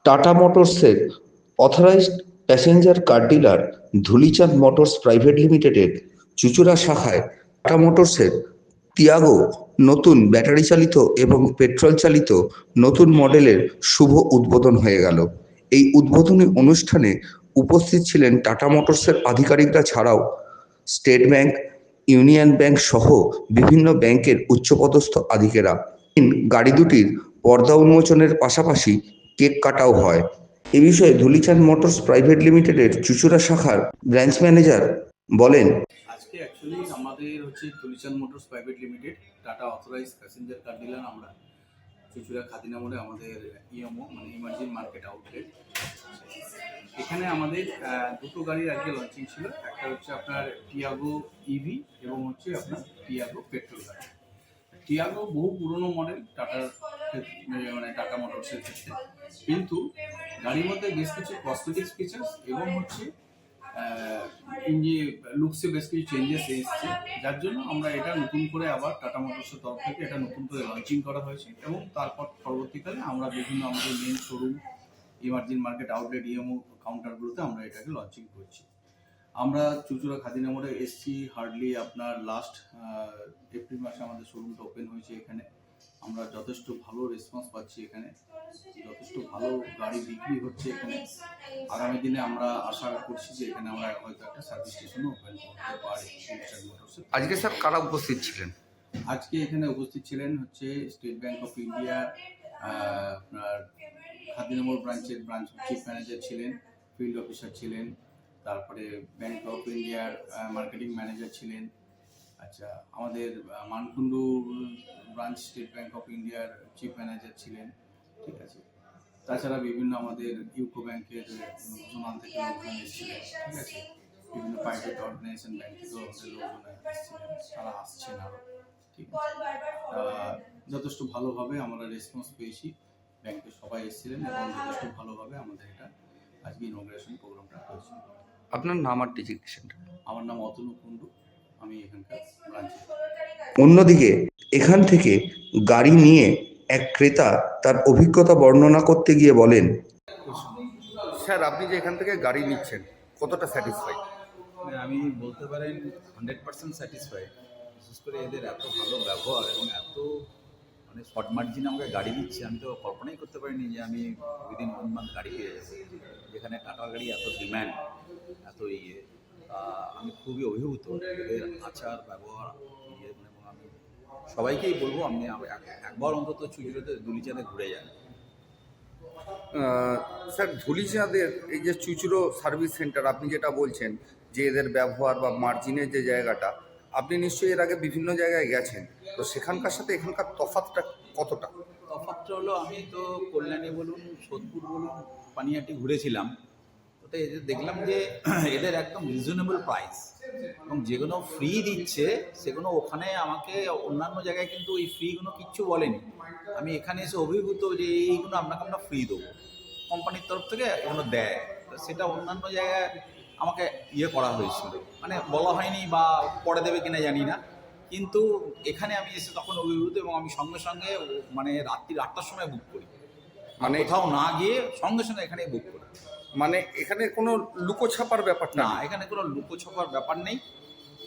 Tata মোটরসের authorised passenger car dealer Dhulichand Motors private লিমিটেডের চুঁচুড়া শাখায় টাটা মোটরসের তিয়াগো নতুন ব্যাটারি চালিত এবং পেট্রোল চালিত নতুন মডেলের শুভ উদ্বোধন হয়ে গেল। এই উদ্বোধনী অনুষ্ঠানে উপস্থিত ছিলেন টাটা মোটরসের আধিকারিকরা ছাড়াও স্টেট ব্যাংক, ইউনিয়ন ব্যাংক সহ বিভিন্ন ব্যাংকের উচ্চপদস্থ আধিকারিকেরা। গাড়ি দুটির পর্দা উন্মোচনের পাশাপাশি কেক কাটাও হয়। এ বিষয়ে ধুলিচাঁদ মোটরস প্রাইভেট লিমিটেডের চুঁচুড়া শাখার ব্রাঞ্চ ম্যানেজার বলেন, আজকে অ্যাকচুয়ালি আমাদের হচ্ছে Dhulichand Motors private limited Tata authorise passenger car dealer. আমরা চুঁচুড়া খাদিনা মোড়ে আমাদের ইএমও মানে ইমার্জিং মার্কেট আউটলেট, এখানে আমাদের দুটো গাড়ির আজকে লঞ্চিং ছিল। একটা হচ্ছে আপনার টিয়াগো ইভি এবং হচ্ছে আপনার টিয়াগো পেট্রোল গাড়ি। টিয়াগো বহু পুরনো মডেল টাটার মানে টাটা মোটরসের ক্ষেত্রে, কিন্তু গাড়ির মধ্যে বেশ কিছু কসমেটিক্স ফিচার্স এবং হচ্ছে লুকসে বেশ কিছু চেঞ্জেস এসেছে, যার জন্য আমরা এটা নতুন করে আবার টাটা মোটরসের তরফ থেকে এটা নতুন করে লঞ্চিং করা হয়েছে। এবং তারপর পরবর্তীকালে আমরা বিভিন্ন আমাদের main showroom, emerging market outlet, EMO কাউন্টারগুলোতে আমরা এটাকে লঞ্চিং করছি। আমরা চুঁচুড়া খাদিনা মোড়ে এসছি হার্ডলি আপনার লাস্ট এপ্রিল মাসে আমাদের শোরুমটা ওপেন হয়েছে। এখানে আমরা যথেষ্ট ভালো রেসপন্স পাচ্ছি, এখানে যথেষ্ট ভালো গাড়ি বিক্রি হচ্ছে। এখানে আগামী দিনে আমরা আশা করছি যে এখানে আমরা হয়তো একটা সার্ভিস স্টেশনও ওপেন করতে পারি। আজকে স্যার কারা উপস্থিত ছিলেন? আজকে এখানে উপস্থিত ছিলেন হচ্ছে স্টেট ব্যাংক অফ ইন্ডিয়া আপনার খাদিনা মোড় ব্রাঞ্চের ব্রাঞ্চ চিফ ম্যানেজার ছিলেন, ফিল্ড অফিসার ছিলেন, তারপরে ব্যাংক অফ ইন্ডিয়ার মার্কেটিং ম্যানেজার ছিলেন। আচ্ছা, আমাদের Mankundu branch state bank of ইন্ডিয়ার চিফ ম্যানেজার ছিলেন, ঠিক আছে। তাছাড়া বিভিন্ন আমাদের ইউকো ব্যাংকের জোনাল থেকে লোকজন এসেছিলেন, ঠিক আছে। বিভিন্ন প্রাইভেট অর্গানাইজেশন ব্যাংক থেকেও আমাদের লোকজন এসেছিলেন, তারা আসছেন আরও, ঠিক আছে। যথেষ্ট ভালোভাবে আমরা রেসপন্স পেয়েছি, ব্যাংকের সবাই এসেছিলেন এবং যথেষ্ট ভালোভাবে আমাদের এটা আজকে ইনগ্রেশন প্রোগ্রামটা হয়েছে। আপনার নাম আর ডেজিগনেশনটা? আমার নাম অতনু কুণ্ডু, আমি এখানকার ব্রাঞ্চে। অন্যদিকে এখান থেকে গাড়ি নিয়ে এক ক্রেতা তার অভিজ্ঞতা বর্ণনা করতে গিয়ে বলেন, স্যার আপনি যে এখান থেকে গাড়ি নিচ্ছেন কতটা স্যাটিসফাইড? আমি বলতে পারেন 100% স্যাটিসফাইড। বিশেষ করে এদের এত ভালো ব্যবহার এবং এত মানে শর্ট মার্জিনে আমাকে গাড়ি দিচ্ছে, আমি তো কল্পনাই করতে পারিনি যে আমি উইদিন 1 মান্থ গাড়ি পেয়ে যাবো। যেখানে টাটার গাড়ি এত ডিম্যান্ড, এত আমি খুবই অভিভূত এদের আচার ব্যবহার এবং আমি সবাইকেই বলবো আপনি একবার অন্তত চুঁচুড়াতে ধুলিচাঁদে ঘুরে যান। স্যার ধুলিচাঁদের এই যে চুঁচুড়ো সার্ভিস সেন্টার আপনি যেটা বলছেন যে এদের ব্যবহার বা মার্জিনের যে জায়গাটা, আপনি নিশ্চয়ই এর আগে বিভিন্ন জায়গায় গেছেন, তো সেখানকার সাথে এখানকার তফাৎটা কতটা? তফাৎটা হলো, আমি তো কল্যাণী বলুন, সোদপুর বলুন, পানিহাটি ঘুরেছিলাম, ওতে দেখলাম যে এদের একদম রিজনেবল প্রাইস এবং যেগুলো ফ্রি দিচ্ছে সেগুলো ওখানে আমাকে অন্যান্য জায়গায় কিন্তু এই ফ্রিগুলো কিচ্ছু বলেনি। আমি এখানে এসে অভিভূত যে এইগুলো আপনাকে আমরা ফ্রি দেবো, কোম্পানির তরফ থেকে এগুলো দেয়। তো সেটা অন্যান্য জায়গায় আমাকে করা হয়েছিল, মানে বলা হয়নি বা পরে দেবে কিনা জানি না, কিন্তু এখানে আমি এসে তখন অভিভূত এবং আমি সঙ্গে সঙ্গে মানে রাত্রি 8টার সময় বুক করি, মানে কোথাও না গিয়ে সঙ্গে সঙ্গে এখানে বুক করি। মানে এখানে কোনো লুকোছাপার ব্যাপার না, এখানে কোনো লুকোছাপার ব্যাপার নেই।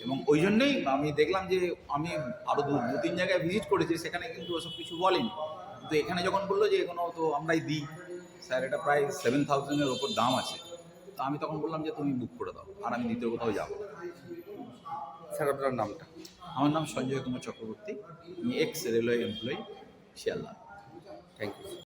এবং ওই জন্যই আমি দেখলাম যে আমি আরও 2-3 জায়গায় ভিজিট করেছি, সেখানে কিন্তু ওসব কিছু বলেনি, কিন্তু এখানে যখন বললো যে এগুলো তো আমরাই দিই স্যার, এটা প্রায় 7,000-এর ওপর দাম আছে, তো আমি তখন বললাম যে তুমি বুক করে দাও, আর আমি দ্বিতীয় কোথাও যাবো। স্যার আপনার নামটা? আমার নাম সঞ্জয় কুমার চক্রবর্তী, আমি ex railway employee, Sealdah. Thank you.